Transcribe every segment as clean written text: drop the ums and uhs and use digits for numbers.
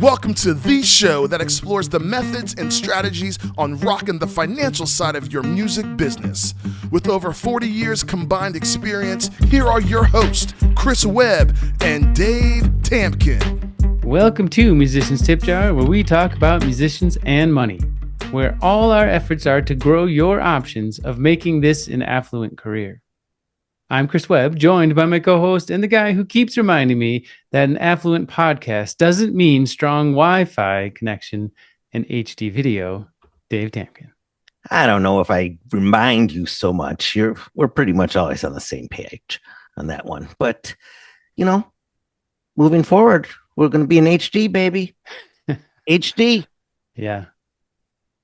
Welcome to the show that explores the methods and strategies on rocking the financial side of your music business. With over 40 years combined experience, here are your hosts, Chris Webb and Dave Tampkin. Welcome to Musicians Tip Jar, where we talk about musicians and money, where all our efforts are to grow your options of making this an affluent career. I'm Chris Webb, joined by my co-host and the guy who keeps reminding me that an affluent podcast doesn't mean strong Wi-Fi connection and HD video, Dave Tampkin. I don't know if I remind you so much. We're pretty much always on the same page on that one. But, moving forward, we're going to be in HD, baby. HD. Yeah.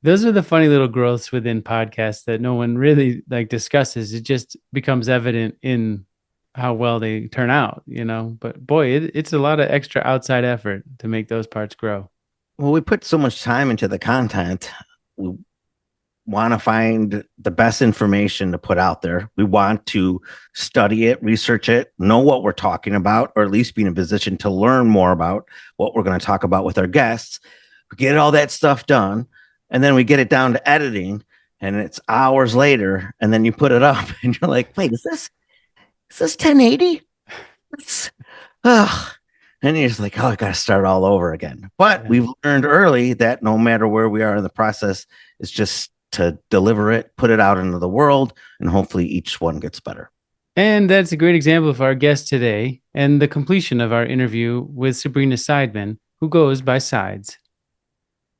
Those are the funny little growths within podcasts that no one really discusses. It just becomes evident in how well they turn out, But boy, it's a lot of extra outside effort to make those parts grow. Well, we put so much time into the content. We want to find the best information to put out there. We want to study it, research it, know what we're talking about, or at least be in a position to learn more about what we're going to talk about with our guests. We get all that stuff done. And then we get it down to editing, and it's hours later, and then you put it up, and you're like, wait, is this 1080? And you're just like, I got to start all over again. But we've learned early that no matter where we are in the process, it's just to deliver it, put it out into the world, and hopefully each one gets better. And that's a great example of our guest today and the completion of our interview with Sabrina Seidman, who goes by SEIDS.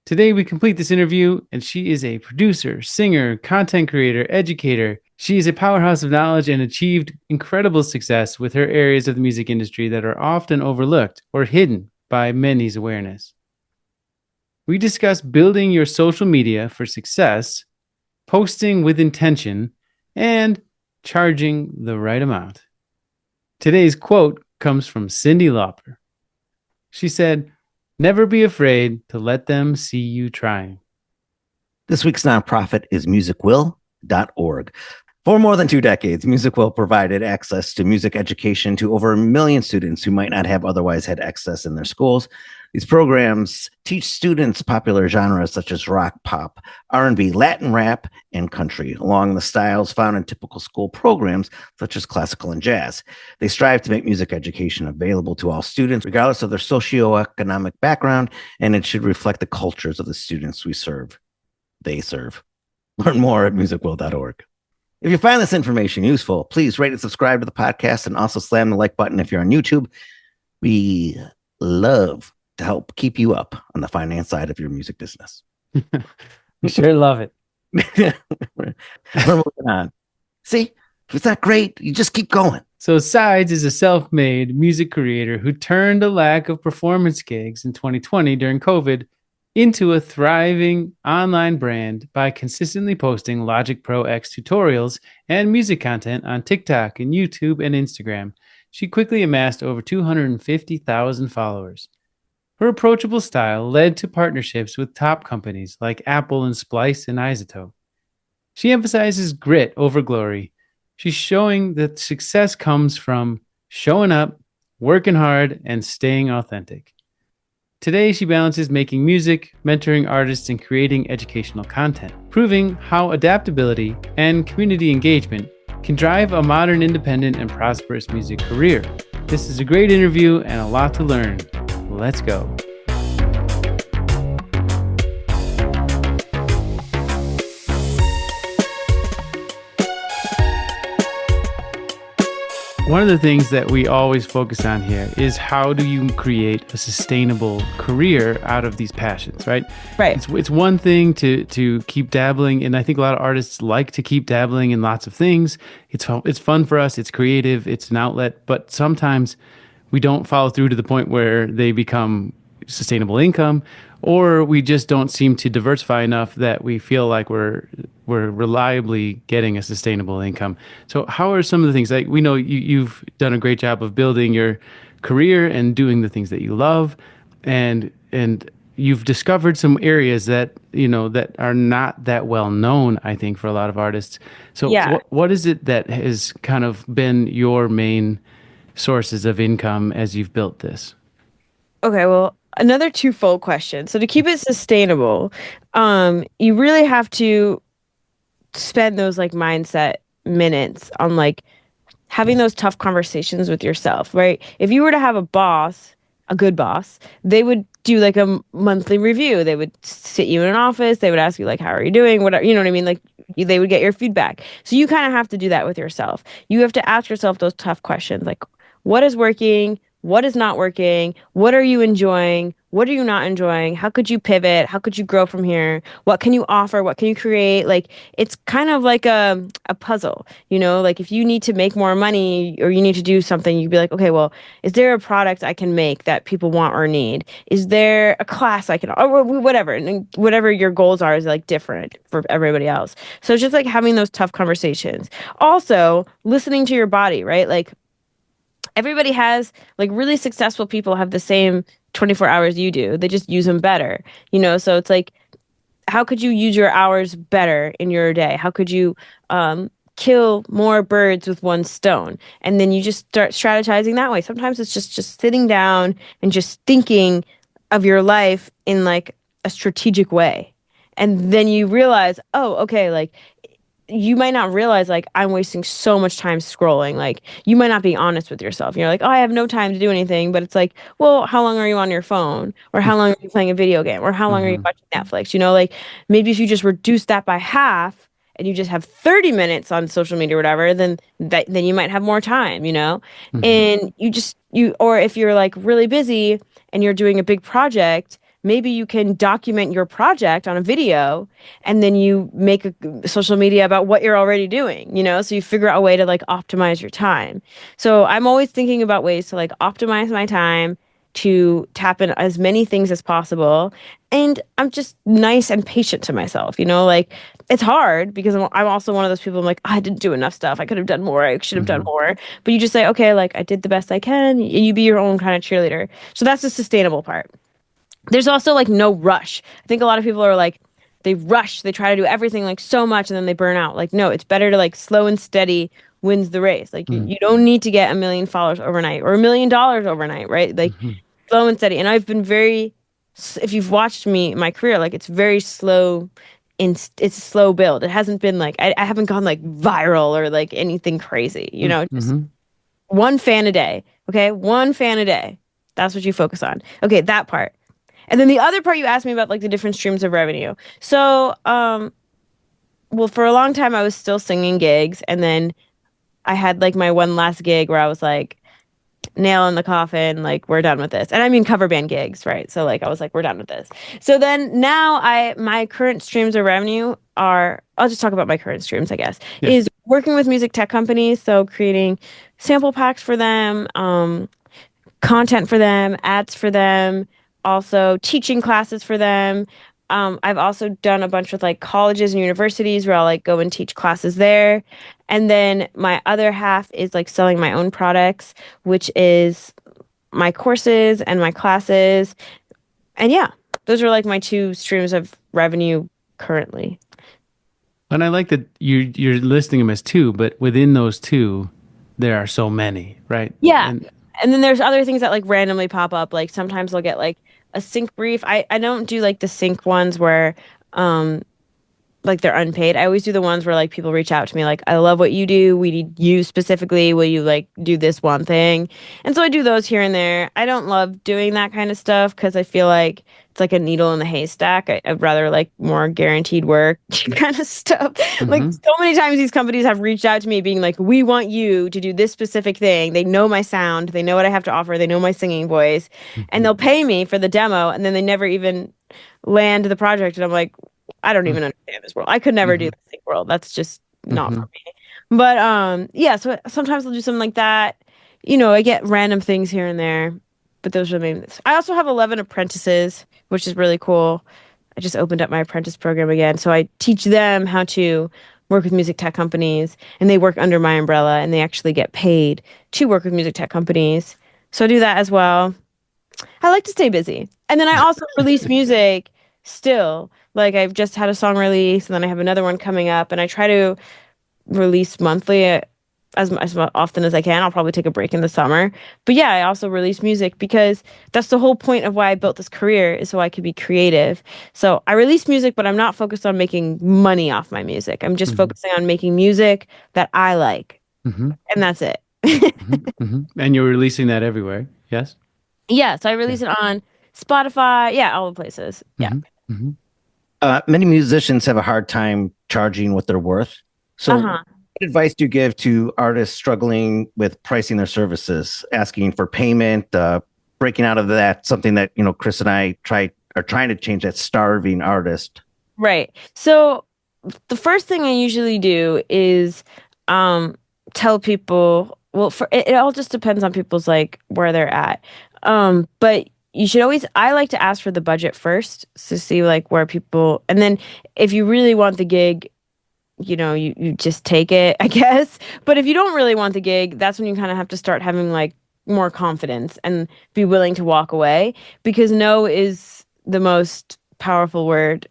Today, we complete this interview, and she is a producer, singer, content creator, educator. She is a powerhouse of knowledge and achieved incredible success with her areas of the music industry that are often overlooked or hidden by many's awareness. We discuss building your social media for success, posting with intention, and charging the right amount. Today's quote comes from Cyndi Lauper. She said, "Never be afraid to let them see you trying." This week's nonprofit is musicwill.org. For more than 2 decades, MusicWill provided access to music education to over 1 million students who might not have otherwise had access in their schools. These programs teach students popular genres such as rock, pop, R&B, Latin rap, and country, along the styles found in typical school programs such as classical and jazz. They strive to make music education available to all students, regardless of their socioeconomic background, and it should reflect the cultures of the students they serve. Learn more at musicwill.org. If you find this information useful, please rate and subscribe to the podcast, and also slam the like button if you're on YouTube. We love to help keep you up on the finance side of your music business. We sure love it. We're moving on. See, if it's not great, you just keep going. So SEIDS is a self-made music creator who turned a lack of performance gigs in 2020 during COVID into a thriving online brand by consistently posting Logic Pro X tutorials and music content on TikTok and YouTube and Instagram. She quickly amassed over 250,000 followers. Her approachable style led to partnerships with top companies like Apple and Splice and Isotope. She emphasizes grit over glory. She's showing that success comes from showing up, working hard, and staying authentic. Today, she balances making music, mentoring artists, and creating educational content, proving how adaptability and community engagement can drive a modern, independent, and prosperous music career. This is a great interview and a lot to learn. Let's go. One of the things that we always focus on here is how do you create a sustainable career out of these passions, right? Right. It's one thing to keep dabbling, and I think a lot of artists like to keep dabbling in lots of things. It's fun for us. It's creative. It's an outlet, but sometimes we don't follow through to the point where they become sustainable income, or we just don't seem to diversify enough that we feel like we're reliably getting a sustainable income. So how are some of the things, like we know you've done a great job of building your career and doing the things that you love, and you've discovered some areas that that are not that well known, I think, for a lot of artists. So what is it that has kind of been your main sources of income as you've built this? Okay, well, another twofold question. So to keep it sustainable, you really have to spend those like mindset minutes on like having those tough conversations with yourself, right? If you were to have a boss, a good boss, they would do like a monthly review. They would sit you in an office. They would ask you like, how are you doing? Whatever, you know what I mean? Like they would get your feedback. So you kind of have to do that with yourself. You have to ask yourself those tough questions like, what is working? What is not working? What are you enjoying? What are you not enjoying? How could you pivot? How could you grow from here? What can you offer? What can you create? Like it's kind of like a puzzle, you know, like if you need to make more money or you need to do something, you'd be like, okay, well, is there a product I can make that people want or need? Is there a class I can, or whatever, and whatever your goals are is like different for everybody else. So it's just like having those tough conversations. Also, listening to your body, right? Like everybody has like really successful people have the same 24 hours you do. They just use them better, you know? So it's like, how could you use your hours better in your day? How could you kill more birds with one stone? And then you just start strategizing that way. Sometimes it's just sitting down and just thinking of your life in like a strategic way. And then you realize, oh, okay, like you might not realize like I'm wasting so much time scrolling. Like you might not be honest with yourself. You're like, oh, I have no time to do anything. But it's like, well, how long are you on your phone? Or how long are you playing a video game? Or how long are you watching Netflix? You know, like maybe if you just reduce that by half and you just have 30 minutes on social media or whatever, then you might have more time, you know? And or if you're like really busy and you're doing a big project, maybe you can document your project on a video and then you make a social media about what you're already doing, you know? So you figure out a way to like optimize your time. So I'm always thinking about ways to like optimize my time to tap in as many things as possible. And I'm just nice and patient to myself, you know? Like it's hard because I'm also one of those people I'm like, oh, I didn't do enough stuff. I could have done more. I should have done more. But you just say, okay, like I did the best I can. And you be your own kind of cheerleader. So that's the sustainable part. There's also like no rush. I think a lot of people are like, they rush, they try to do everything like so much and then they burn out. Like, no, it's better to like slow and steady wins the race. Like, you don't need to get 1 million followers overnight or $1 million overnight, right? Like, slow and steady. And I've been if you've watched my career, like, it's very slow. It's a slow build. It hasn't been like, I haven't gone like viral or like anything crazy, you know, just one fan a day. Okay. One fan a day. That's what you focus on. Okay. That part. And then the other part you asked me about like the different streams of revenue. So, well, for a long time I was still singing gigs, and then I had like my one last gig where I was like, nail in the coffin, like we're done with this. And I mean cover band gigs, right? So like I was like, we're done with this. So then now my current streams of revenue are, I'll just talk about my current streams, I guess, is working with music tech companies. So creating sample packs for them, content for them, ads for them, also teaching classes for them. I've also done a bunch with like colleges and universities where I'll like go and teach classes there. And then my other half is like selling my own products, which is my courses and my classes. And yeah, those are like my two streams of revenue currently. And I like that you're listing them as two, but within those two, there are so many, right? Yeah. And then there's other things that like randomly pop up. Like sometimes I'll get like a sync brief. I don't do like the sync ones where like they're unpaid. I always do the ones where like people reach out to me like, I love what you do. We need you specifically. Will you like do this one thing? And so I do those here and there. I don't love doing that kind of stuff because I feel like it's like a needle in the haystack. I'd rather like more guaranteed work kind of stuff. Like so many times these companies have reached out to me being like, we want you to do this specific thing. They know my sound. They know what I have to offer. They know my singing voice. And they'll pay me for the demo. And then they never even land the project. And I'm like, I don't even understand this world. I could never do the sync world. That's just not for me. But yeah, so sometimes I'll do something like that. You know, I get random things here and there, but those are the main. I also have 11 apprentices, which is really cool. I just opened up my apprentice program again. So I teach them how to work with music tech companies, and they work under my umbrella, and they actually get paid to work with music tech companies. So I do that as well. I like to stay busy. And then I also release music still. Like I've just had a song release and then I have another one coming up, and I try to release monthly. as often as I can. I'll probably take a break in the summer. But yeah, I also release music because that's the whole point of why I built this career, is so I could be creative. So I release music, but I'm not focused on making money off my music. I'm just focusing on making music that I like. Mm-hmm. And that's it. And you're releasing that everywhere. Yes. Yeah, so I release it on Spotify, yeah, all the places. Yeah. Many musicians have a hard time charging what they're worth. So, what advice do you give to artists struggling with pricing their services, asking for payment, breaking out of that? Something that Chris and I are trying to change, that starving artist. Right. So the first thing I usually do is tell people. Well, it all just depends on people's like where they're at. But you should always, I like to ask for the budget first to see like where people, and then if you really want the gig, you just take it, I guess. But if you don't really want the gig, that's when you kind of have to start having like more confidence and be willing to walk away, because no is the most powerful word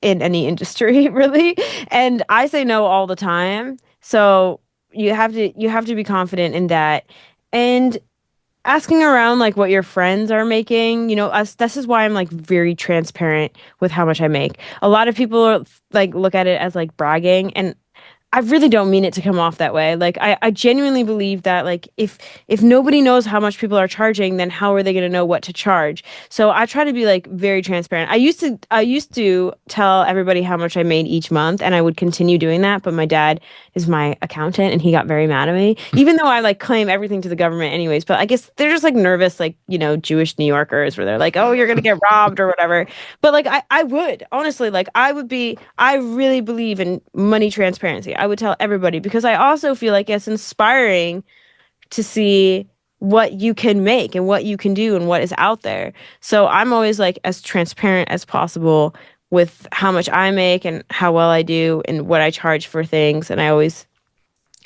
in any industry, really. And I say no all the time. So you have to be confident in that. And asking around like what your friends are making, this is why I'm like very transparent with how much I make. A lot of people are like look at it as like bragging, and I really don't mean it to come off that way. Like I genuinely believe that like if nobody knows how much people are charging, then how are they going to know what to charge? So I try to be like very transparent. I used to tell everybody how much I made each month, and I would continue doing that, but my dad is my accountant and he got very mad at me, even though I like claim everything to the government anyways. But I guess they're just like nervous, like, Jewish New Yorkers, where they're like, oh, you're going to get robbed or whatever. But like I would honestly, like I really believe in money transparency. I would tell everybody, because I also feel like it's inspiring to see what you can make and what you can do and what is out there. So I'm always like as transparent as possible with how much I make and how well I do and what I charge for things. And I always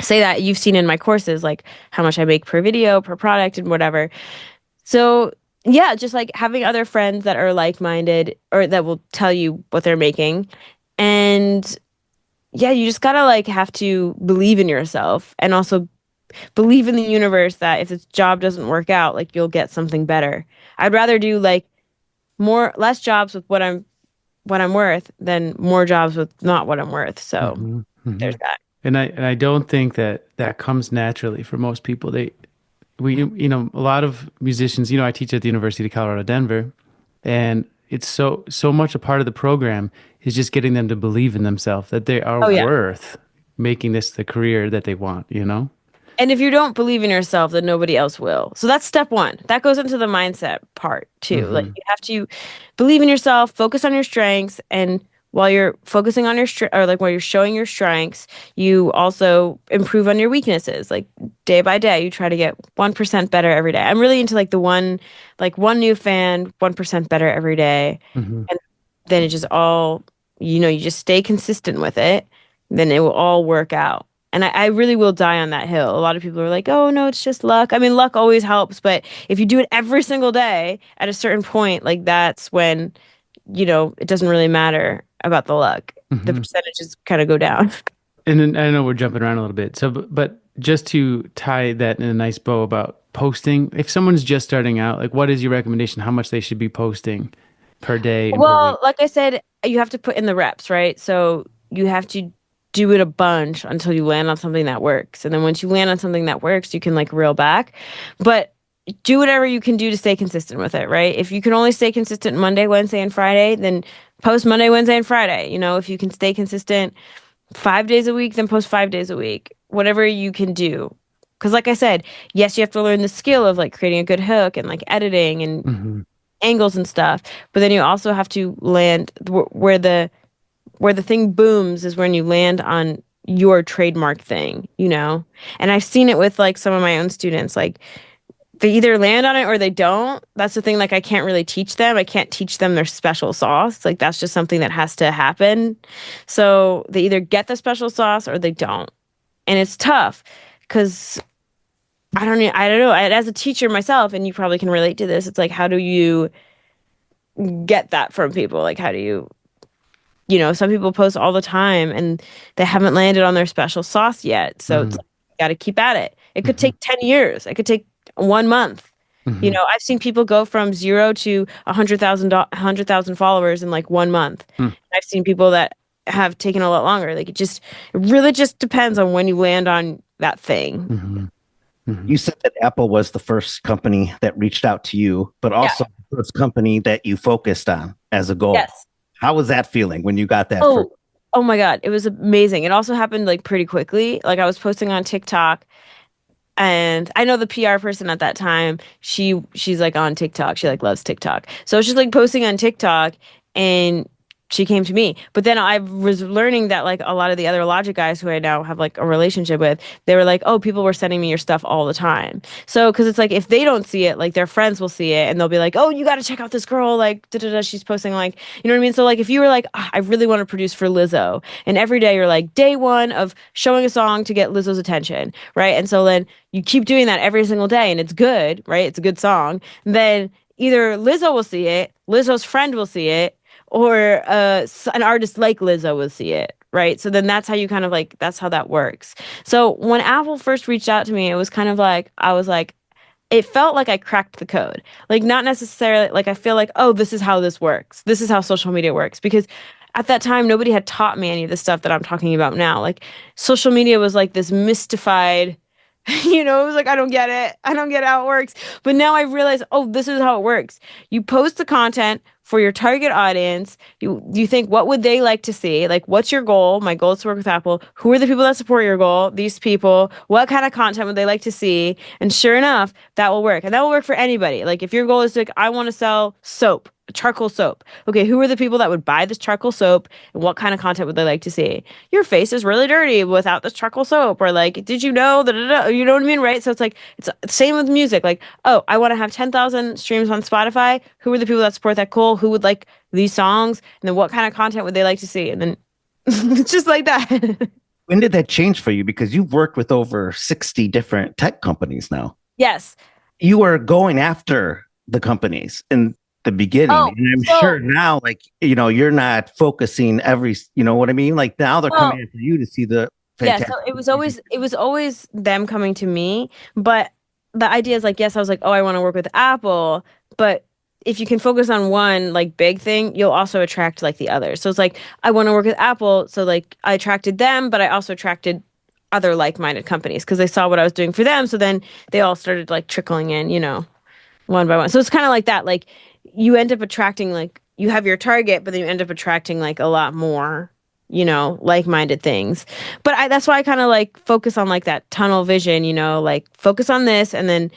say that, you've seen in my courses, like how much I make per video, per product, and whatever. So yeah, just like having other friends that are like-minded or that will tell you what they're making. And yeah, you just gotta like have to believe in yourself, and also believe in the universe that if this job doesn't work out, like you'll get something better. I'd rather do like less jobs with what I'm worth than more jobs with not what I'm worth. So there's that. And I don't think that comes naturally for most people. A lot of musicians, I teach at the University of Colorado, Denver, and it's so much a part of the program is just getting them to believe in themselves, that they are worth making this the career that they want, And if you don't believe in yourself, then nobody else will. So that's step one. That goes into the mindset part too. Like you have to believe in yourself, focus on your strengths, and while you're focusing on while you're showing your strengths, you also improve on your weaknesses. Like day by day, you try to get 1% better every day. I'm really into like one new fan, 1% better every day. And then it just all, you just stay consistent with it, then it will all work out. And I really will die on that hill. A lot of people are like, oh, no, it's just luck. I mean, luck always helps. But if you do it every single day at a certain point, like that's when, it doesn't really matter about the luck. The percentages kind of go down. And then I know we're jumping around a little bit. So, but just to tie that in a nice bow about posting, if someone's just starting out, like what is your recommendation? How much they should be posting per day? Well, like I said, you have to put in the reps, right? So you have to do it a bunch until you land on something that works. And then once you land on something that works, you can like reel back. But do whatever you can do to stay consistent with it, right? If you can only stay consistent Monday, Wednesday, and Friday, then post Monday, Wednesday, and Friday. If you can stay consistent 5 days a week, then post 5 days a week. Whatever you can do. Because like I said, yes, you have to learn the skill of like creating a good hook and like editing and angles and stuff. But then you also have to land where the thing booms is when you land on your trademark thing, And I've seen it with like some of my own students, like they either land on it or they don't. That's the thing. Like I can't really teach them. I can't teach them their special sauce. Like that's just something that has to happen. So they either get the special sauce or they don't. And it's tough because I don't know. As a teacher myself, and you probably can relate to this, it's like, how do you get that from people? Like, how do you, some people post all the time and they haven't landed on their special sauce yet. So it's got to keep at it. It could take 10 years. It could take 1 month. You know, I've seen people go from 0 to 100,000 followers in like 1 month. I've seen people that have taken a lot longer. Like it really just depends on when you land on that thing. You said that Apple was the first company that reached out to you, but also the first company that you focused on as a goal. Yes. How was that feeling when you got that? Oh my God. It was amazing. It also happened like pretty quickly. Like I was posting on TikTok, and I know the PR person at that time, she's like on TikTok. She like loves TikTok. So she's like posting on TikTok, and she came to me. But then I was learning that like a lot of the other Logic guys who I now have like a relationship with, they were like, oh, people were sending me your stuff all the time. So, because it's like if they don't see it, like their friends will see it and they'll be like, oh, you got to check out this girl. Like, she's posting like, you know what I mean? So like if you were like, I really want to produce for Lizzo, and every day you're like day one of showing a song to get Lizzo's attention, right? And so then you keep doing that every single day and it's good, right? It's a good song. Then either Lizzo will see it, Lizzo's friend will see it, or an artist like Lizzo will see it, right? So then that's how you kind of like, that's how that works. So when Apple first reached out to me, it was kind of like, I was like, it felt like I cracked the code. Like not necessarily, like I feel like, oh, this is how this works. This is how social media works. Because at that time, nobody had taught me any of the stuff that I'm talking about now. Like social media was like this mystified, you know, it was like, I don't get it. I don't get how it works. But now I realize, oh, this is how it works. You post the content for your target audience. You think, what would they like to see? Like, what's your goal? My goal is to work with Apple. Who are the people that support your goal? These people. What kind of content would they like to see? And sure enough, that will work. And that will work for anybody. Like, if your goal is like, I want to sell soap, charcoal soap. Okay, who are the people that would buy this charcoal soap, and what kind of content would they like to see? Your face is really dirty without this charcoal soap, or like, did you know that? You know what I mean, right? So it's like it's same with music. Like, oh, I want to have 10,000 streams on Spotify. Who are the people that support that goal? Who would like these songs? And then what kind of content would they like to see? And then it's just like that. When did that change for you? Because you've worked with over 60 different tech companies now. Yes. You are going after the companies in the beginning. And I'm sure now, like, you know, you're not focusing you know what I mean? Like now they're coming after you to see the fantastic. Yeah, so it was always them coming to me. But the idea is like, yes, I was like, oh, I want to work with Apple. But if you can focus on one like big thing, you'll also attract like the others. So it's like, I want to work with Apple. So like I attracted them, but I also attracted other like-minded companies because they saw what I was doing for them. So then they all started like trickling in, you know, one by one. So it's kind of like that. Like you end up attracting, like you have your target, but then you end up attracting like a lot more, you know, like-minded things. But that's why I kind of like focus on like that tunnel vision, you know, like focus on this, and then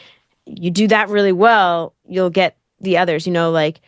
you do that really well, you'll get the others, you know, like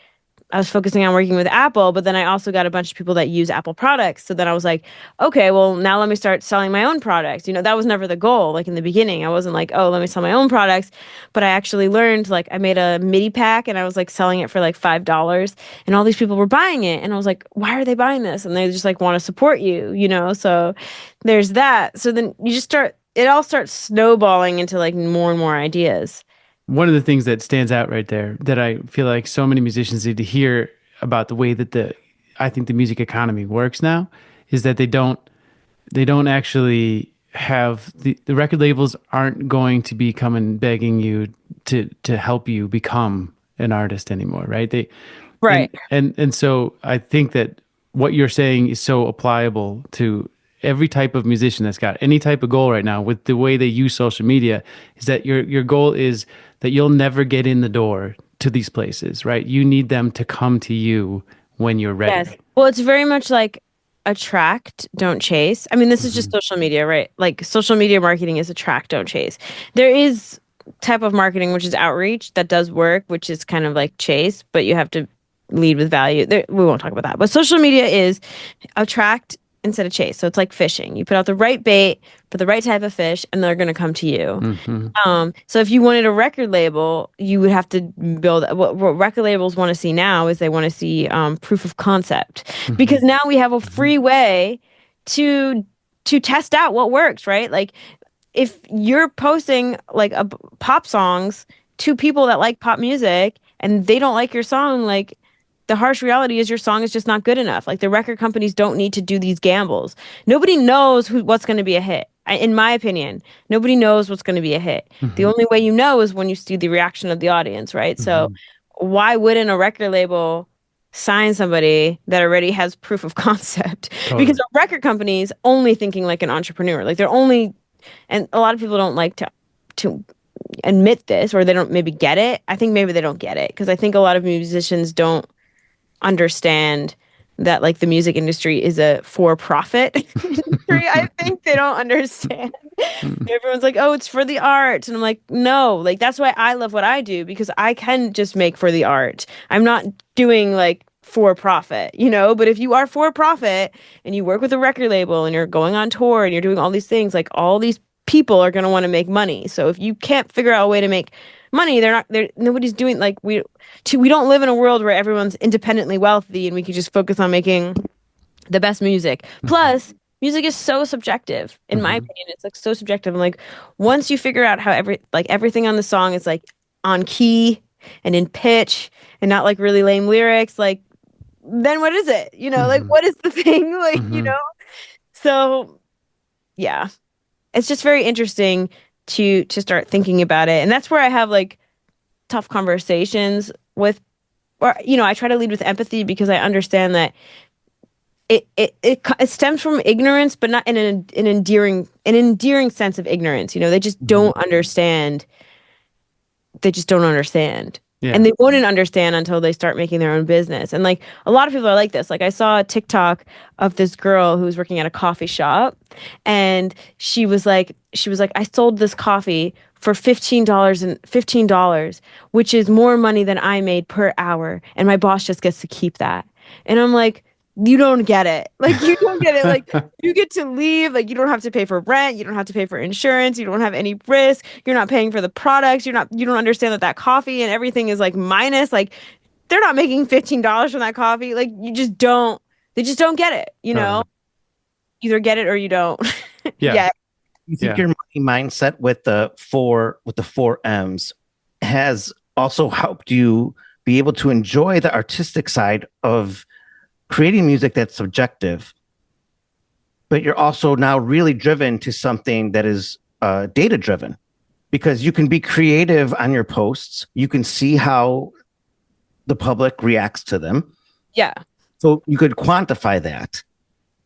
I was focusing on working with Apple, but then I also got a bunch of people that use Apple products. So then I was like, okay, well, now let me start selling my own products. You know, that was never the goal. Like in the beginning, I wasn't like, oh, let me sell my own products. But I actually learned, like, I made a MIDI pack and I was like selling it for like $5, and all these people were buying it. And I was like, why are they buying this? And they just like want to support you, you know? So there's that. So then you just it all starts snowballing into like more and more ideas. One of the things that stands out right there that I feel like so many musicians need to hear about the way that I think the music economy works now is that they don't actually have the record labels aren't going to be coming begging you to help you become an artist anymore, right? Right. And so I think that what you're saying is so applicable to every type of musician that's got any type of goal right now with the way they use social media, is that your goal is that you'll never get in the door to these places, right? You need them to come to you when you're ready. Yes. Well, it's very much like attract, don't chase. I mean, this is just social media, right? Like social media marketing is attract, don't chase. There is type of marketing, which is outreach, that does work, which is kind of like chase, but you have to lead with value. We won't talk about that. But social media is attract instead of chase. So it's like fishing. You put out the right bait for the right type of fish, and they're going to come to you. So if you wanted a record label, you would have to build what record labels want to see now is they want to see proof of concept, because now we have a free way to test out what works, right? Like if you're posting like pop songs to people that like pop music and they don't like your song, like the harsh reality is your song is just not good enough. Like the record companies don't need to do these gambles. Nobody knows what's going to be a hit. In my opinion, nobody knows what's going to be a hit. The only way you know is when you see the reaction of the audience, right? So why wouldn't a record label sign somebody that already has proof of concept? Totally. Because a record company is only thinking like an entrepreneur. Like they're only, and a lot of people don't like to admit this, or they don't maybe get it. I think maybe they don't get it because I think a lot of musicians don't understand that like the music industry is a for-profit industry. I think they don't understand. Everyone's like, oh, it's for the art. And I'm like, no, like that's why I love what I do, because I can just make for the art. I'm not doing like for profit, you know. But if you are for profit and you work with a record label and you're going on tour and you're doing all these things, like all these people are going to want to make money. So if you can't figure out a way to make money, nobody's doing like we don't live in a world where everyone's independently wealthy and we can just focus on making the best music. Plus, music is so subjective. In my opinion, it's like so subjective. And like once you figure out how everything on the song is like on key and in pitch and not like really lame lyrics, like then what is it? You know, like what is the thing? Like, you know? So yeah. It's just very interesting to start thinking about it. And that's where I have like tough conversations with, or you know, I try to lead with empathy because I understand that it stems from ignorance, but not in an endearing sense of ignorance. You know, they just don't understand. They just don't understand. Yeah. And they wouldn't understand until they start making their own business. And like a lot of people are like this. Like I saw a TikTok of this girl who was working at a coffee shop, and she was like, I sold this coffee for $15, which is more money than I made per hour, and my boss just gets to keep that. And I'm like, you don't get it. Like you don't get it. Like you get to leave. Like you don't have to pay for rent. You don't have to pay for insurance. You don't have any risk. You're not paying for the products. You don't understand that coffee and everything is like minus. Like they're not making $15 from that coffee. Like they just don't get it. You know, either get it or you don't. Yeah. You think your money mindset with the four M's has also helped you be able to enjoy the artistic side of creating music that's subjective, but you're also now really driven to something that is data driven, because you can be creative on your posts. You can see how the public reacts to them. Yeah. So you could quantify that,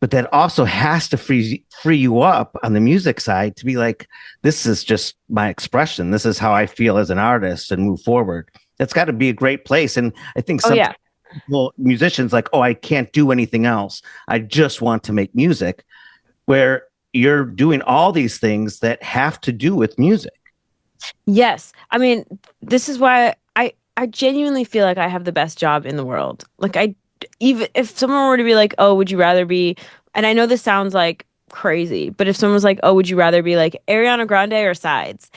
but that also has to free you up on the music side to be like, this is just my expression. This is how I feel as an artist and move forward. That's got to be a great place. And I think musicians like, oh, I can't do anything else. I just want to make music, where you're doing all these things that have to do with music. Yes. I mean, this is why I genuinely feel like I have the best job in the world. Like even if someone were to be like, oh, would you rather be, and I know this sounds like crazy, but if someone was like, oh, would you rather be like Ariana Grande or SEIDS?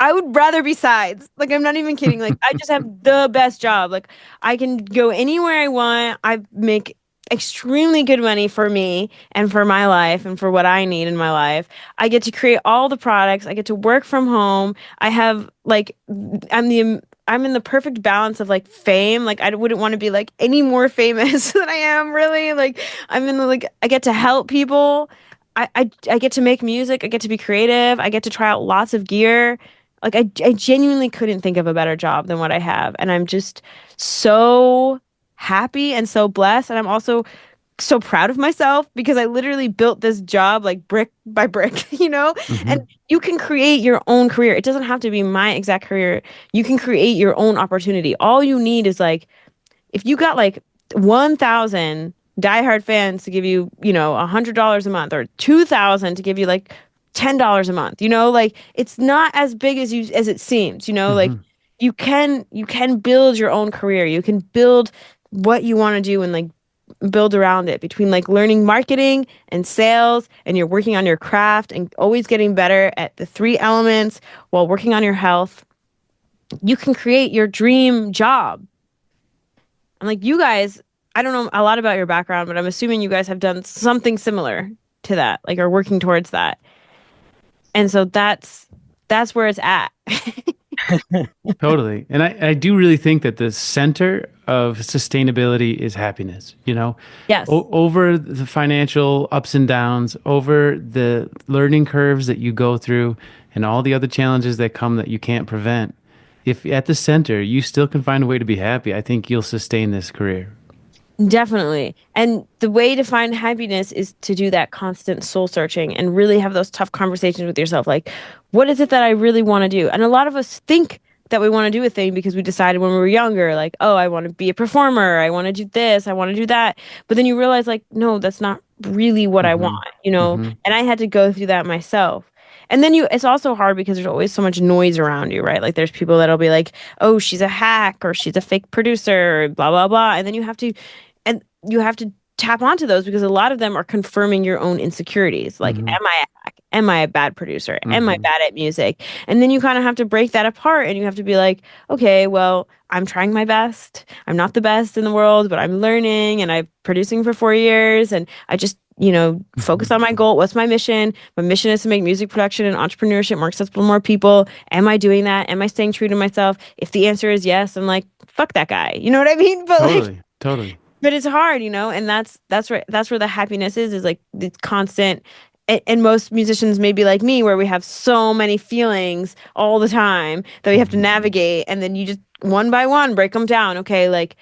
I would rather be SEIDS. Like, I'm not even kidding. Like, I just have the best job. Like, I can go anywhere I want. I make extremely good money for me and for my life and for what I need in my life. I get to create all the products. I get to work from home. I have like, I'm in the perfect balance of like fame. Like, I wouldn't want to be like any more famous than I am, really. Like, I'm in the, like, I get to help people. I get to make music. I get to be creative. I get to try out lots of gear. Like I genuinely couldn't think of a better job than what I have. And I'm just so happy and so blessed. And I'm also so proud of myself because I literally built this job like brick by brick, you know? And you can create your own career. It doesn't have to be my exact career. You can create your own opportunity. All you need is like, if you got like 1,000 diehard fans to give you, you know, $100 a month, or 2,000 to give you like $10 a month, you know, like it's not as big as it seems, you know, like you can build your own career. You can build what you want to do and like build around it, between like learning marketing and sales, and you're working on your craft and always getting better at the 3 elements while working on your health. You can create your dream job. And like you guys, I don't know a lot about your background, but I'm assuming you guys have done something similar to that, like are working towards that. And so that's where it's at. Totally. And I do really think that the center of sustainability is happiness, you know? Yes. Over the financial ups and downs, over the learning curves that you go through and all the other challenges that come that you can't prevent. If at the center you still can find a way to be happy, I think you'll sustain this career. Definitely. And the way to find happiness is to do that constant soul searching and really have those tough conversations with yourself. Like, what is it that I really want to do? And a lot of us think that we want to do a thing because we decided when we were younger, like, oh, I want to be a performer. I want to do this. I want to do that. But then you realize, like, no, that's not really what I want, you know? Mhm. And I had to go through that myself. And then it's also hard because there's always so much noise around you, right? Like there's people that'll be like, oh, she's a hack or she's a fake producer, blah, blah, blah. And then you have to tap onto those because a lot of them are confirming your own insecurities. Like, am I a hack? Am I a bad producer? Am I bad at music? And then you kind of have to break that apart and you have to be like, okay, well, I'm trying my best. I'm not the best in the world, but I'm learning and I'm producing for 4 years. And I just, focus on my goal. What's my mission? My mission is to make music production and entrepreneurship more accessible to more people. Am I doing that? Am I staying true to myself? If the answer is yes, I'm like, fuck that guy. You know what I mean? But Totally. But it's hard, and that's where the happiness is like it's constant. And most musicians may be like me, where we have so many feelings all the time that we have to navigate, and then you just one by one break them down. Okay, like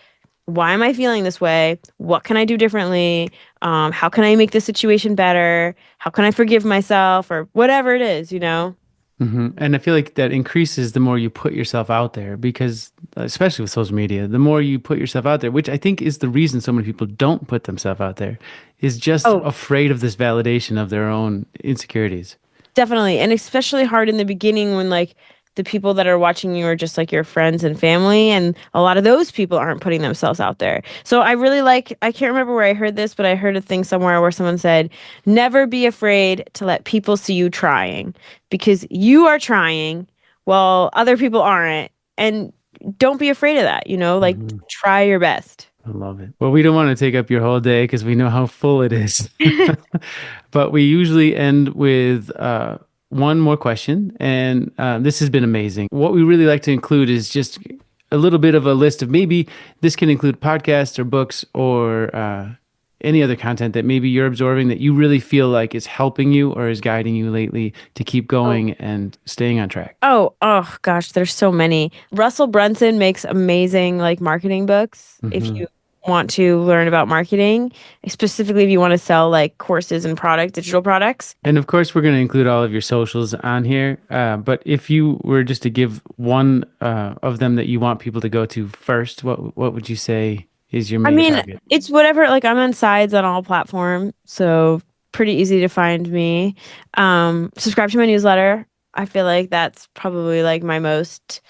why am I feeling this way? What can I do differently? How can I make the situation better? How can I forgive myself or whatever it is, And I feel like that increases the more you put yourself out there because, especially with social media, the more you put yourself out there, which I think is the reason so many people don't put themselves out there, is just afraid of this validation of their own insecurities. Definitely. And especially hard in the beginning when like the people that are watching you are just like your friends and family. And a lot of those people aren't putting themselves out there. So I can't remember where I heard this, but I heard a thing somewhere where someone said, never be afraid to let people see you trying because you are trying while other people aren't. And don't be afraid of that, like try your best. I love it. Well, we don't want to take up your whole day because we know how full it is. But we usually end with one more question. And this has been amazing. What we really like to include is just a little bit of a list of maybe this can include podcasts or books or any other content that maybe you're absorbing that you really feel like is helping you or is guiding you lately to keep going and staying on track. Oh gosh, there's so many. Russell Brunson makes amazing like marketing books. If you want to learn about marketing, specifically if you want to sell like courses and digital products. And of course, we're going to include all of your socials on here. But if you were just to give one of them that you want people to go to first, what would you say is your main target? It's whatever. Like I'm on SEIDS on all platforms, so pretty easy to find me. Subscribe to my newsletter. I feel like that's probably like my most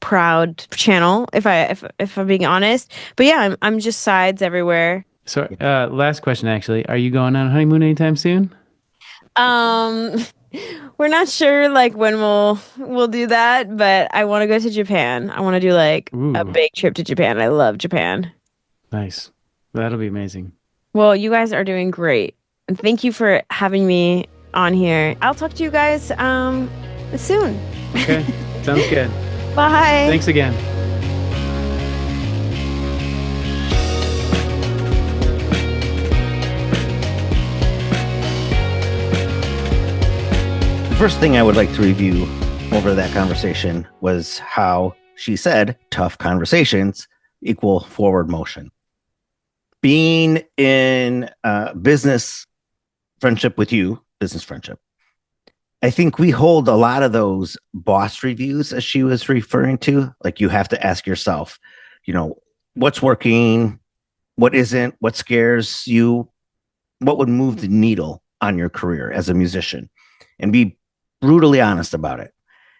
proud channel if I'm being honest. But yeah, I'm just SEIDS everywhere. So last question actually, are you going on a honeymoon anytime soon? We're not sure like when we'll do that, but I want to go to Japan. I want to do like a big trip to Japan. I love Japan. Nice. That'll be amazing. Well, you guys are doing great. And thank you for having me on here. I'll talk to you guys soon. Okay. Sounds good. Bye. Thanks again. The first thing I would like to review over that conversation was how she said tough conversations equal forward motion. Being in business friendship with you, business friendship, I think we hold a lot of those boss reviews as she was referring to. Like you have to ask yourself, what's working, what isn't, what scares you, what would move the needle on your career as a musician, and be brutally honest about it.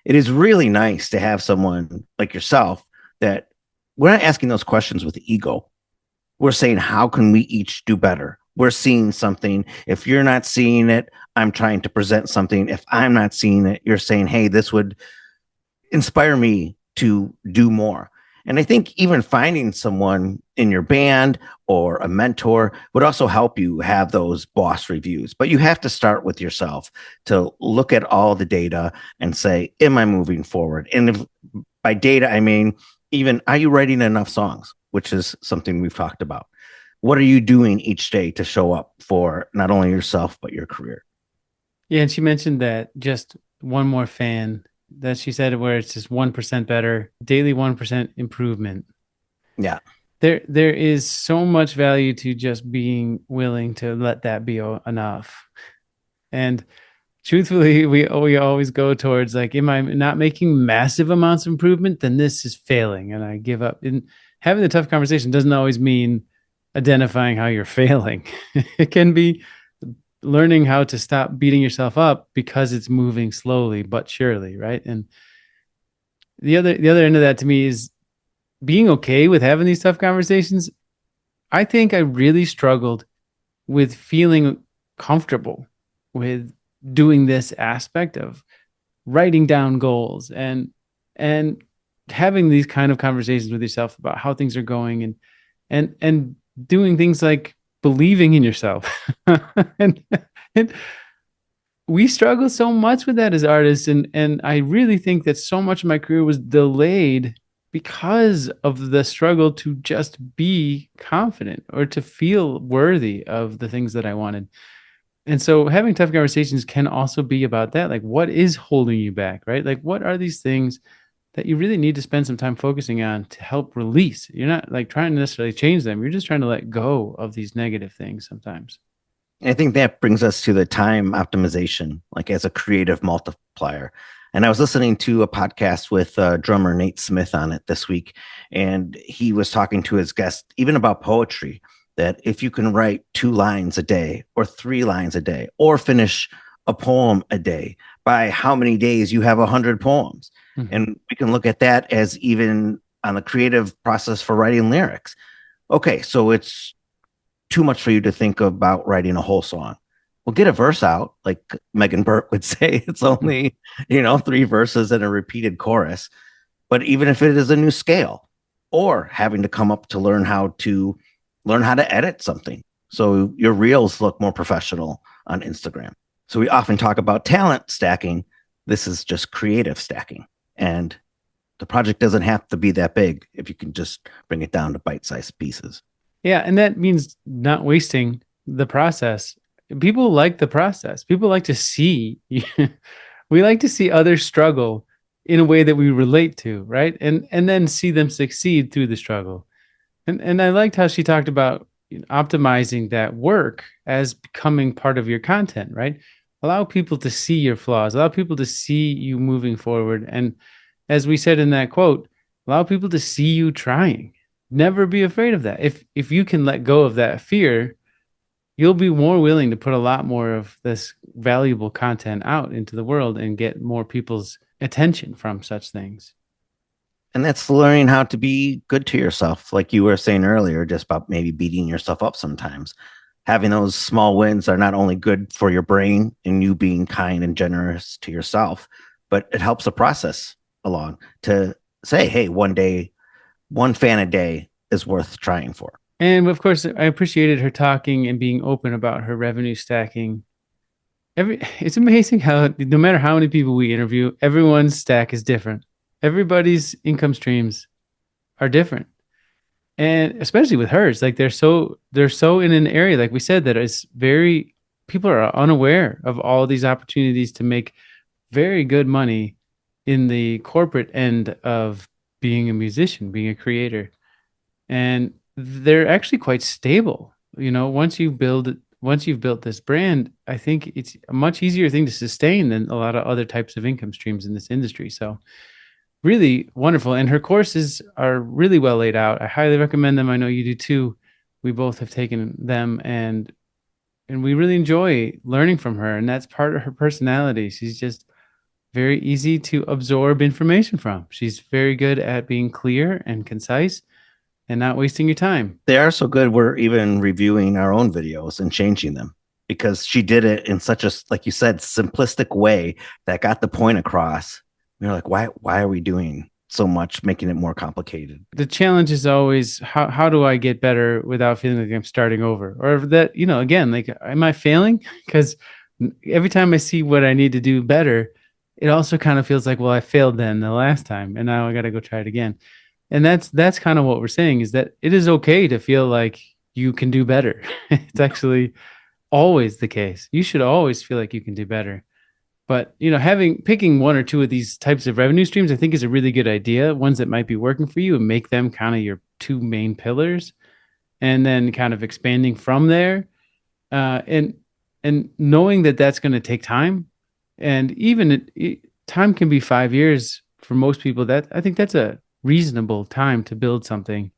It is really nice to have someone like yourself that we're not asking those questions with ego. We're saying, how can we each do better? We're seeing something. If you're not seeing it, I'm trying to present something. If I'm not seeing it, you're saying, hey, this would inspire me to do more. And I think even finding someone in your band or a mentor would also help you have those boss reviews. But you have to start with yourself to look at all the data and say, am I moving forward? And by data, I mean, even, are you writing enough songs? which is something we've talked about. What are you doing each day to show up for not only yourself, but your career? Yeah. And she mentioned that just one more fan that she said where it's just 1% better, daily 1% improvement. Yeah. There is so much value to just being willing to let that be enough. And truthfully, we always go towards like, am I not making massive amounts of improvement? Then this is failing and I give up. And having the tough conversation doesn't always mean identifying how you're failing. It can be learning how to stop beating yourself up because it's moving slowly but surely, right? And the other end of that to me is being okay with having these tough conversations. I think I really struggled with feeling comfortable with doing this aspect of writing down goals and having these kind of conversations with yourself about how things are going and doing things like believing in yourself. and we struggle so much with that as artists. And I really think that so much of my career was delayed because of the struggle to just be confident or to feel worthy of the things that I wanted. And so having tough conversations can also be about that. Like, what is holding you back, right? Like, what are these things that you really need to spend some time focusing on to help release? You're not like trying to necessarily change them. You're just trying to let go of these negative things sometimes. And I think that brings us to the time optimization, like as a creative multiplier. And I was listening to a podcast with drummer Nate Smith on it this week, and he was talking to his guest even about poetry, that if you can write 2 lines a day or 3 lines a day or finish a poem a day, by how many days you have 100 poems. Mm-hmm. And we can look at that as even on the creative process for writing lyrics. Okay, so it's too much for you to think about writing a whole song. Well, get a verse out, like Megan Burt would say. It's only, 3 verses and a repeated chorus. But even if it is a new scale, or having to come up to learn how to edit something so your reels look more professional on Instagram. So we often talk about talent stacking. This is just creative stacking. And the project doesn't have to be that big if you can just bring it down to bite-sized pieces. Yeah, and that means not wasting the process. People like the process. People like to see, we like to see others struggle in a way that we relate to, right? And then see them succeed through the struggle. And I liked how she talked about optimizing that work as becoming part of your content, right? Allow people to see your flaws, allow people to see you moving forward. And as we said in that quote, allow people to see you trying. Never be afraid of that. If you can let go of that fear, you'll be more willing to put a lot more of this valuable content out into the world and get more people's attention from such things. And that's learning how to be good to yourself. Like you were saying earlier, just about maybe beating yourself up sometimes. Having those small wins are not only good for your brain and you being kind and generous to yourself, but it helps the process along to say, hey, one fan a day is worth trying for. And of course, I appreciated her talking and being open about her revenue stacking. It's amazing how no matter how many people we interview, everyone's stack is different. Everybody's income streams are different. And especially with hers, like they're so in an area, like we said, that is people are unaware of all these opportunities to make very good money in the corporate end of being a musician, being a creator. And they're actually quite stable. Once you've built this brand, I think it's a much easier thing to sustain than a lot of other types of income streams in this industry. So really wonderful. And her courses are really well laid out. I highly recommend them. I know you do too. We both have taken them and we really enjoy learning from her. And that's part of her personality. She's just very easy to absorb information from. She's very good at being clear and concise and not wasting your time. They are so good. We're even reviewing our own videos and changing them because she did it in such a, like you said, simplistic way that got the point across. We're like, why are we doing so much, making it more complicated? The challenge is always how do I get better without feeling like I'm starting over, or that, again, like, am I failing? Because every time I see what I need to do better, it also kind of feels like, well, I failed then the last time and now I got to go try it again. And that's kind of what we're saying, is that it is okay to feel like you can do better. It's actually always the case. You should always feel like you can do better. But, picking one or two of these types of revenue streams, I think is a really good idea. Ones that might be working for you, and make them kind of your two main pillars, and then kind of expanding from there. And knowing that that's going to take time, and even time can be 5 years for most people. That I think that's a reasonable time to build something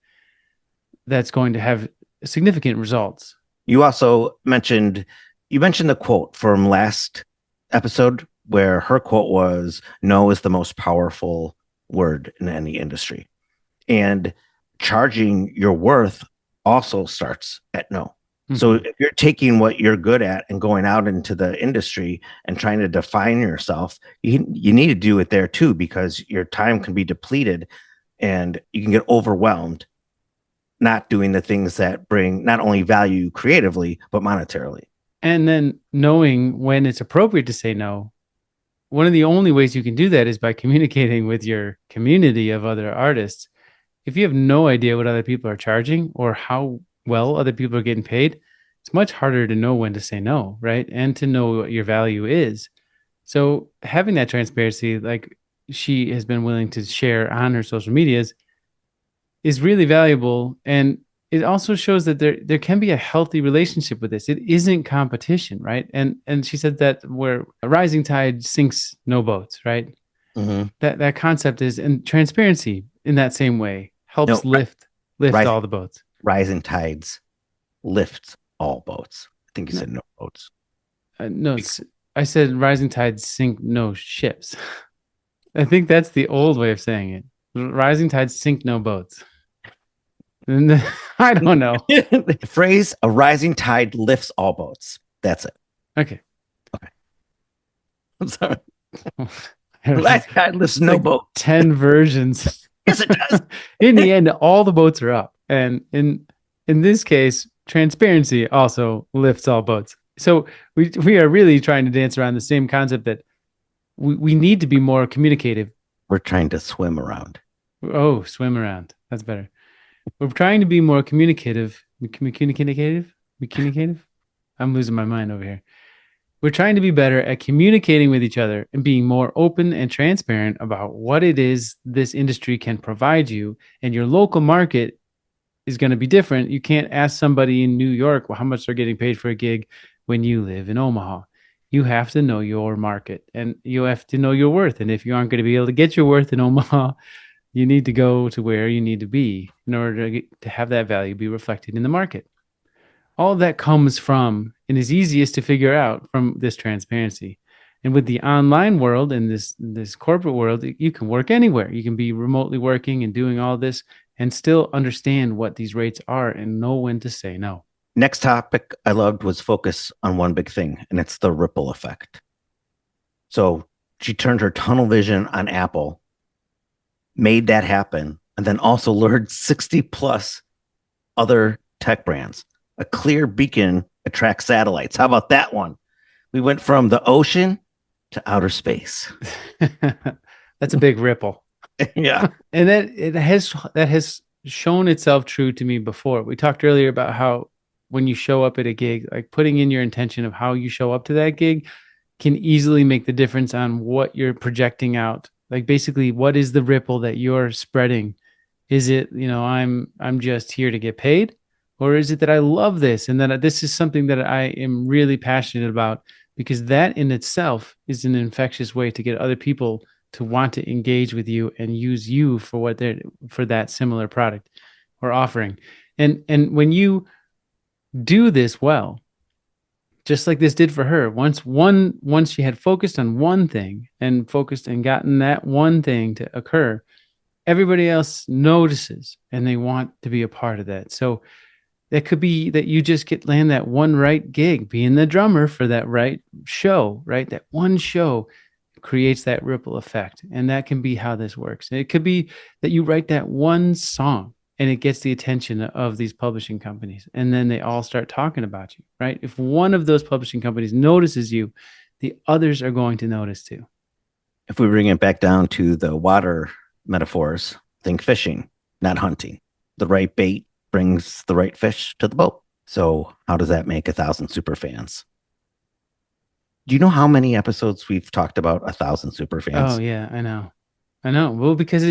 that's going to have significant results. You also mentioned the quote from last episode, where her quote was, "No is the most powerful word in any industry." And charging your worth also starts at no. Mm-hmm. So if you're taking what you're good at and going out into the industry and trying to define yourself, you need to do it there too, because your time can be depleted and you can get overwhelmed not doing the things that bring not only value creatively, but monetarily. And then knowing when it's appropriate to say no. One of the only ways you can do that is by communicating with your community of other artists. If you have no idea what other people are charging or how well other people are getting paid, it's much harder to know when to say no, right? And to know what your value is. So having that transparency, like she has been willing to share on her social medias, is really valuable. And it also shows that there can be a healthy relationship with this. It isn't competition, right? And she said that where a rising tide sinks no boats, right? Mm-hmm. That concept is, and transparency in that same way helps lift all the boats. Rising tides lift all boats. I think you said no boats. No, I said rising tides sink no ships. I think that's the old way of saying it. Rising tides sink no boats. I don't know. The phrase, "a rising tide lifts all boats." That's it. Okay. I'm sorry. Rising tide lifts no boat. 10 versions. Yes, it does. In the end, all the boats are up. And in this case, transparency also lifts all boats. So we are really trying to dance around the same concept that we need to be more communicative. We're trying to swim around. Oh, swim around. That's better. We're trying to be more communicative. Communicative? I'm losing my mind over here. We're trying to be better at communicating with each other and being more open and transparent about what it is this industry can provide you. And your local market is going to be different. You can't ask somebody in New York, well, how much they're getting paid for a gig when you live in Omaha. You have to know your market and you have to know your worth. And if you aren't going to be able to get your worth in Omaha, you need to go to where you need to be in order to have that value be reflected in the market. All of that comes from, and is easiest to figure out from, this transparency. And with the online world and this corporate world, you can work anywhere. You can be remotely working and doing all this and still understand what these rates are and know when to say no. Next topic I loved was focus on one big thing, and it's the ripple effect. So she turned her tunnel vision on Apple, made that happen, and then also lured 60 plus other tech brands. A clear beacon attracts satellites. How about that one? We went from the ocean to outer space. That's a big ripple. Yeah. And that has shown itself true to me before. We talked earlier about how when you show up at a gig, like putting in your intention of how you show up to that gig can easily make the difference on what you're projecting out. Like basically, what is the ripple that you're spreading? Is it, I'm just here to get paid? Or is it that I love this and that this is something that I am really passionate about? Because that in itself is an infectious way to get other people to want to engage with you and use you for that similar product or offering. And when you do this well, just like this did for her, once she had focused on one thing and focused and gotten that one thing to occur, everybody else notices and they want to be a part of that. So it could be that you just land that one right gig, being the drummer for that right show, right? That one show creates that ripple effect. And that can be how this works. And it could be that you write that one song and it gets the attention of these publishing companies. And then they all start talking about you, right? If one of those publishing companies notices you, the others are going to notice too. If we bring it back down to the water metaphors, think fishing. not hunting. The right bait brings the right fish to the boat. So how does that make 1,000 super fans? Do you know how many episodes we've talked about 1,000 super fans? Oh yeah, I know. Well, because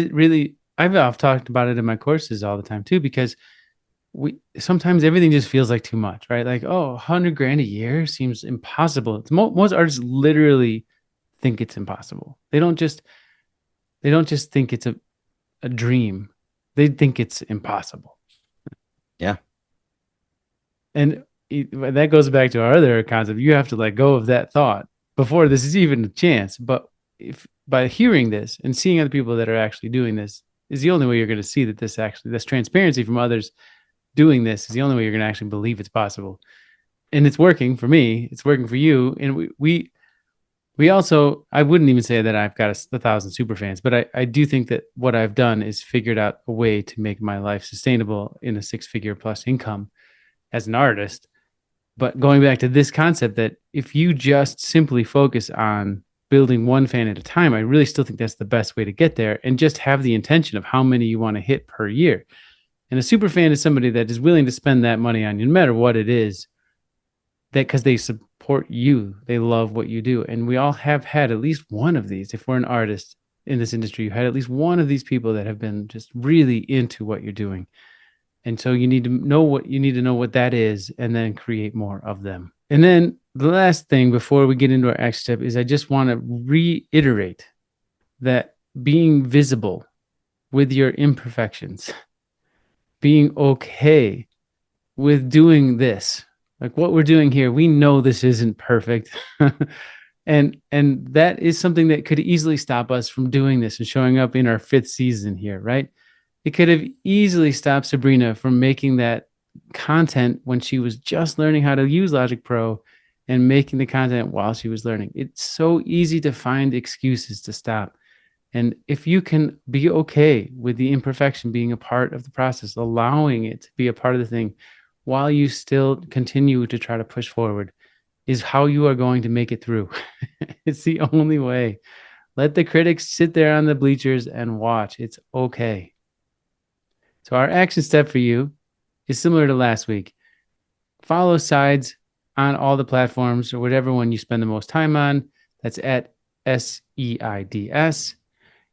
I've talked about it in my courses all the time too, because sometimes everything just feels like too much, right? Like, oh, 100 grand a year seems impossible. Most artists literally think it's impossible. They don't just think it's a dream. They think it's impossible. Yeah. And that goes back to our other concept. You have to let go of that thought before this is even a chance. But if by hearing this and seeing other people that are actually doing this is the only way you're going to see that this transparency from others doing this is the only way you're going to actually believe it's possible. And it's working for me. It's working for you. And we also, I wouldn't even say that I've got 1,000 super fans, but I do think that what I've done is figured out a way to make my life sustainable in a 6-figure plus income as an artist. But going back to this concept that if you just simply focus on building one fan at a time, I really still think that's the best way to get there, and just have the intention of how many you want to hit per year. And a super fan is somebody that is willing to spend that money on you, no matter what it is, that because they support you, they love what you do. And we all have had at least one of these. If we're an artist in this industry, you had at least one of these people that have been just really into what you're doing. And so you need to know what that is, and then create more of them. And then the last thing before we get into our action step is I just want to reiterate that being visible with your imperfections, being okay with doing this, like what we're doing here, we know this isn't perfect. And that is something that could easily stop us from doing this and showing up in our 5th season here, right? It could have easily stopped Sabrina from making that content when she was just learning how to use Logic Pro and making the content while she was learning. It's so easy to find excuses to stop. And if you can be okay with the imperfection being a part of the process, allowing it to be a part of the thing while you still continue to try to push forward, is how you are going to make it through. It's the only way. Let the critics sit there on the bleachers and watch. It's okay. So our action step for you is similar to last week. Follow SEIDS on all the platforms, or whatever one you spend the most time on. That's at SEIDS.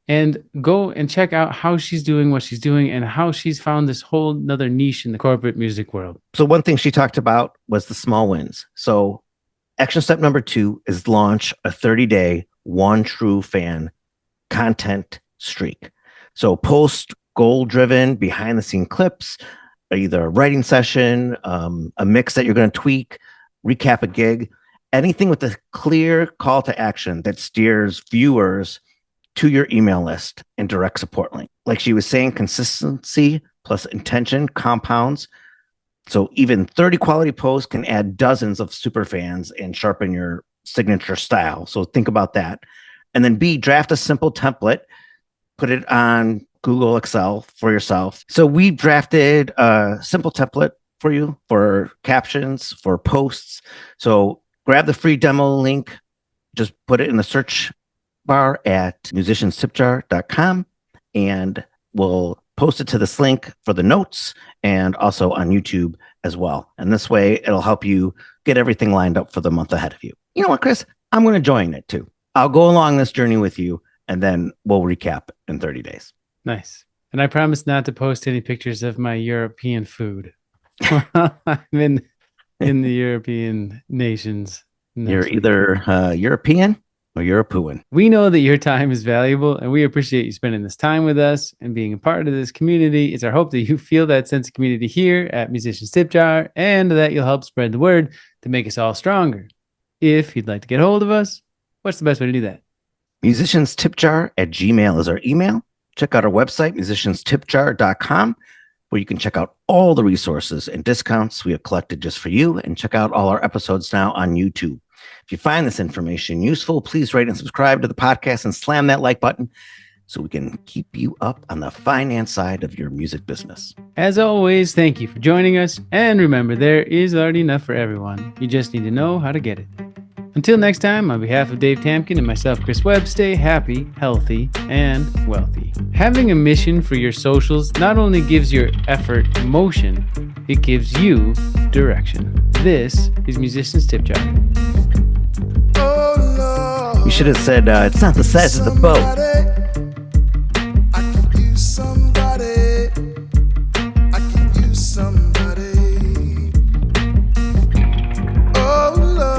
And go and check out how she's doing what she's doing and how she's found this whole another niche in the corporate music world. So one thing she talked about was the small wins. So action step number 2 is launch a 30-day one true fan content streak. So post goal-driven behind-the-scene clips, either a writing session, a mix that you're going to tweak, recap a gig, anything with a clear call to action that steers viewers to your email list and direct support link. Like she was saying, consistency plus intention compounds. So even 30 quality posts can add dozens of super fans and sharpen your signature style. So think about that. And then B, draft a simple template, put it on Google Excel for yourself. So we drafted a simple template for you for captions, for posts. So grab the free demo link, just put it in the search bar at MusiciansTipJar.com, and we'll post it to this link for the notes and also on YouTube as well. And this way it'll help you get everything lined up for the month ahead of you. You know what, Chris? I'm going to join it too. I'll go along this journey with you, and then we'll recap in 30 days. Nice. And I promise not to post any pictures of my European food. I'm in the European nations. You're either European or European. We know that your time is valuable, and we appreciate you spending this time with us and being a part of this community. It's our hope that you feel that sense of community here at Musicians Tip Jar, and that you'll help spread the word to make us all stronger. If you'd like to get a hold of us, what's the best way to do that? MusiciansTipJar@gmail is our email. Check out our website, MusiciansTipJar.com, where you can check out all the resources and discounts we have collected just for you, and check out all our episodes now on YouTube. If you find this information useful, please rate and subscribe to the podcast and slam that like button so we can keep you up on the finance side of your music business. As always, thank you for joining us. And remember, there is already enough for everyone. You just need to know how to get it. Until next time, on behalf of Dave Tamkin and myself, Chris Webb, stay happy, healthy, and wealthy. Having a mission for your socials not only gives your effort motion, it gives you direction. This is Musicians Tip Jar. You should have said, it's not the size of the boat.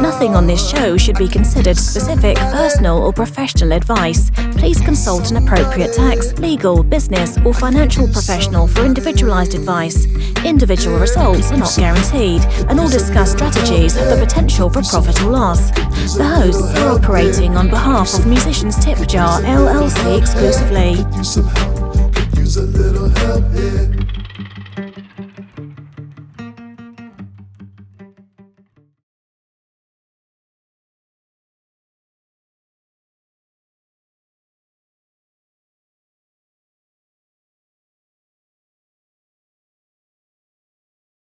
Nothing on this show should be considered specific, personal, or professional advice. Please consult an appropriate tax, legal, business, or financial professional for individualized advice. Individual results are not guaranteed, and all discussed strategies have the potential for profit or loss. The hosts are operating on behalf of Musicians Tip Jar LLC exclusively. Use a little help here.